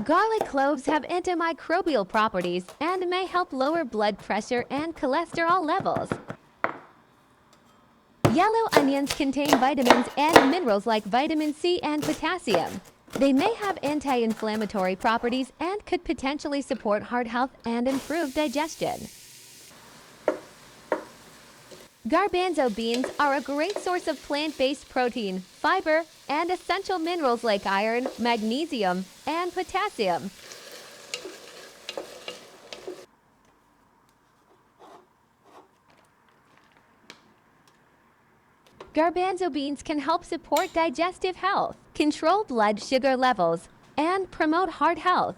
Garlic cloves have antimicrobial properties and may help lower blood pressure and cholesterol levels. Yellow onions contain vitamins and minerals like vitamin C and potassium. They may have anti-inflammatory properties and could potentially support heart health and improve digestion. Garbanzo beans are a great source of plant-based protein, fiber, and essential minerals like iron, magnesium, and potassium. Garbanzo beans can help support digestive health, control blood sugar levels, and promote heart health.